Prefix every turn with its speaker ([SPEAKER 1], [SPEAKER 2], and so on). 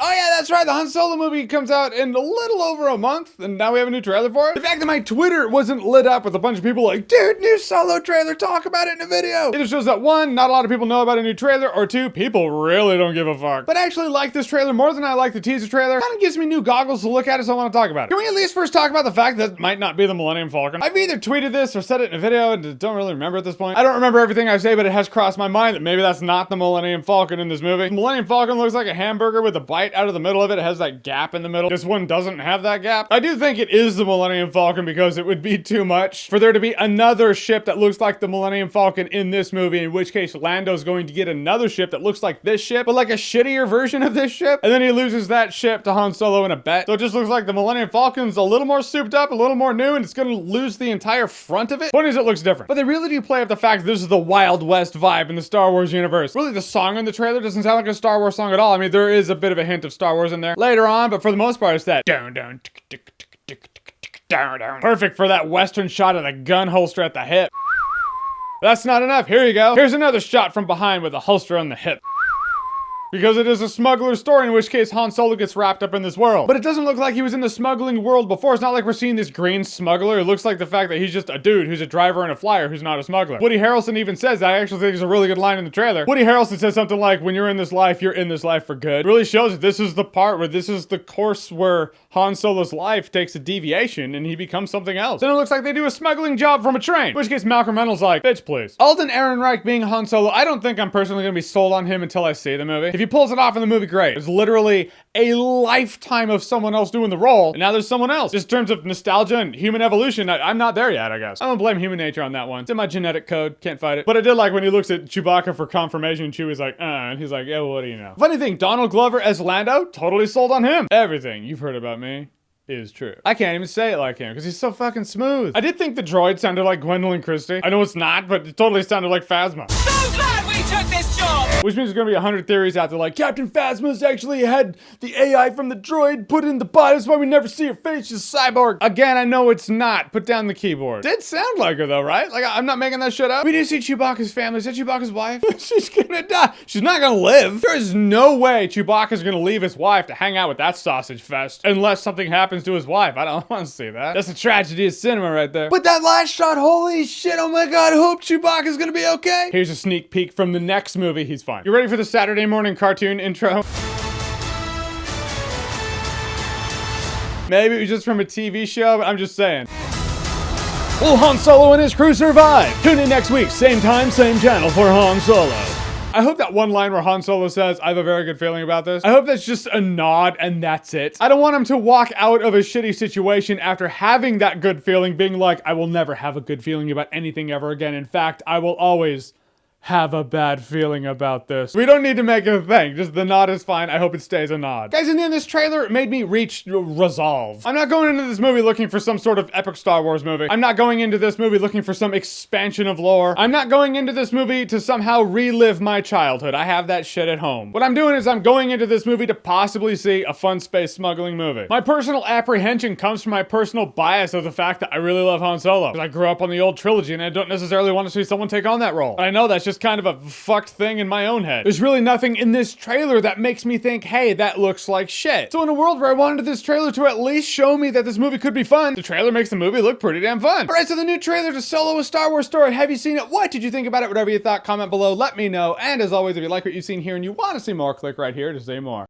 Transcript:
[SPEAKER 1] Oh yeah, that's right, the Han Solo movie comes out in a little over a month, and now we have a new trailer for it. The fact that my Twitter wasn't lit up with a bunch of people like, dude, new Solo trailer, talk about it in a video. Either shows that one, not a lot of people know about a new trailer, or two, people really don't give a fuck. But I actually like this trailer more than I like the teaser trailer. Kind of gives me new goggles to look at it, so I want to talk about it. Can we at least first talk about the fact that it might not be the Millennium Falcon? I've either tweeted this or said it in a video and don't really remember at this point. I don't remember everything I say, but it has crossed my mind that maybe that's not the Millennium Falcon in this movie. The Millennium Falcon looks like a hamburger with a bite out of the middle of it. It has that gap in the middle. This one doesn't have that gap. I do think it is the Millennium Falcon because it would be too much for there to be another ship that looks like the Millennium Falcon in this movie, in which case Lando's going to get another ship that looks like this ship, but like a shittier version of this ship, and then he loses that ship to Han Solo in a bet. So it just looks like the Millennium Falcon's a little more souped up, a little more new, and it's gonna lose the entire front of it. Point is, it looks different. But they really do play up the fact that this is the Wild West vibe in the Star Wars universe. Really, the song in the trailer doesn't sound like a Star Wars song at all. I mean, there is a bit of a hint of Star Wars in there later on, but for the most part, it's that down, down, tick, tick, tick, tick, tick, tick, down, down. Perfect for that Western shot of the gun holster at the hip. That's not enough. Here you go. Here's another shot from behind with a holster on the hip. Because it is a smuggler story, in which case Han Solo gets wrapped up in this world. But it doesn't look like he was in the smuggling world before. It's not like we're seeing this green smuggler. It looks like the fact that he's just a dude who's a driver and a flyer who's not a smuggler. Woody Harrelson even says, I actually think it's a really good line in the trailer. Woody Harrelson says something like, when you're in this life, you're in this life for good. It really shows that this is the part where this is the course where Han Solo's life takes a deviation and he becomes something else. Then it looks like they do a smuggling job from a train. In which case Malcolm Reynolds like, bitch please. Alden Ehrenreich being Han Solo, I don't think I'm personally gonna be sold on him until I see the movie. If he pulls it off in the movie, great. It's literally a lifetime of someone else doing the role, and now there's someone else. Just in terms of nostalgia and human evolution, I'm not there yet, I guess. I don't blame human nature on that one. It's in my genetic code, can't fight it. But I did like when he looks at Chewbacca for confirmation, Chewie's like, and he's like, yeah, well, what do you know? Funny thing, Donald Glover as Lando, totally sold on him. Everything you've heard about me is true. I can't even say it like him because he's so fucking smooth. I did think the droid sounded like Gwendolyn Christie. I know it's not, but it totally sounded like Phasma.
[SPEAKER 2] So glad we took this job!
[SPEAKER 1] Which means there's gonna be 100 theories out there like, Captain Phasma's actually had the AI from the droid put in the body, that's why we never see her face, she's a cyborg. Again, I know it's not. Put down the keyboard. Did sound like her though, right? Like, I'm not making that shit up. We do see Chewbacca's family. Is that Chewbacca's wife? She's gonna die. She's not gonna live. There's no way Chewbacca's gonna leave his wife to hang out with that sausage fest unless something happens to his wife. I don't want to see that. That's a tragedy of cinema right there. But that last shot, holy shit, oh my god, hope Chewbacca's gonna be okay. Here's a sneak peek from the next movie. He's fine. You ready for the Saturday morning cartoon intro? Maybe it was just from a TV show, but I'm just saying. Will Han Solo and his crew survive? Tune in next week, same time, same channel for Han Solo. I hope that one line where Han Solo says, I have a very good feeling about this, I hope that's just a nod and that's it. I don't want him to walk out of a shitty situation after having that good feeling, being like, I will never have a good feeling about anything ever again. In fact, I will always have a bad feeling about this. We don't need to make it a thing. Just the nod is fine. I hope it stays a nod. Guys, in the end, this trailer made me reach resolve. I'm not going into this movie looking for some sort of epic Star Wars movie. I'm not going into this movie looking for some expansion of lore. I'm not going into this movie to somehow relive my childhood. I have that shit at home. What I'm doing is I'm going into this movie to possibly see a fun space smuggling movie. My personal apprehension comes from my personal bias of the fact that I really love Han Solo. Because I grew up on the old trilogy and I don't necessarily want to see someone take on that role. But I know that's just kind of a fucked thing in my own head. There's really nothing in this trailer that makes me think, hey, that looks like shit. So in a world where I wanted this trailer to at least show me that this movie could be fun, the trailer makes the movie look pretty damn fun. Alright, so the new trailer to Solo: A Star Wars Story. Have you seen it? What did you think about it? Whatever you thought, comment below, let me know. And as always, if you like what you've seen here and you want to see more, click right here to see more.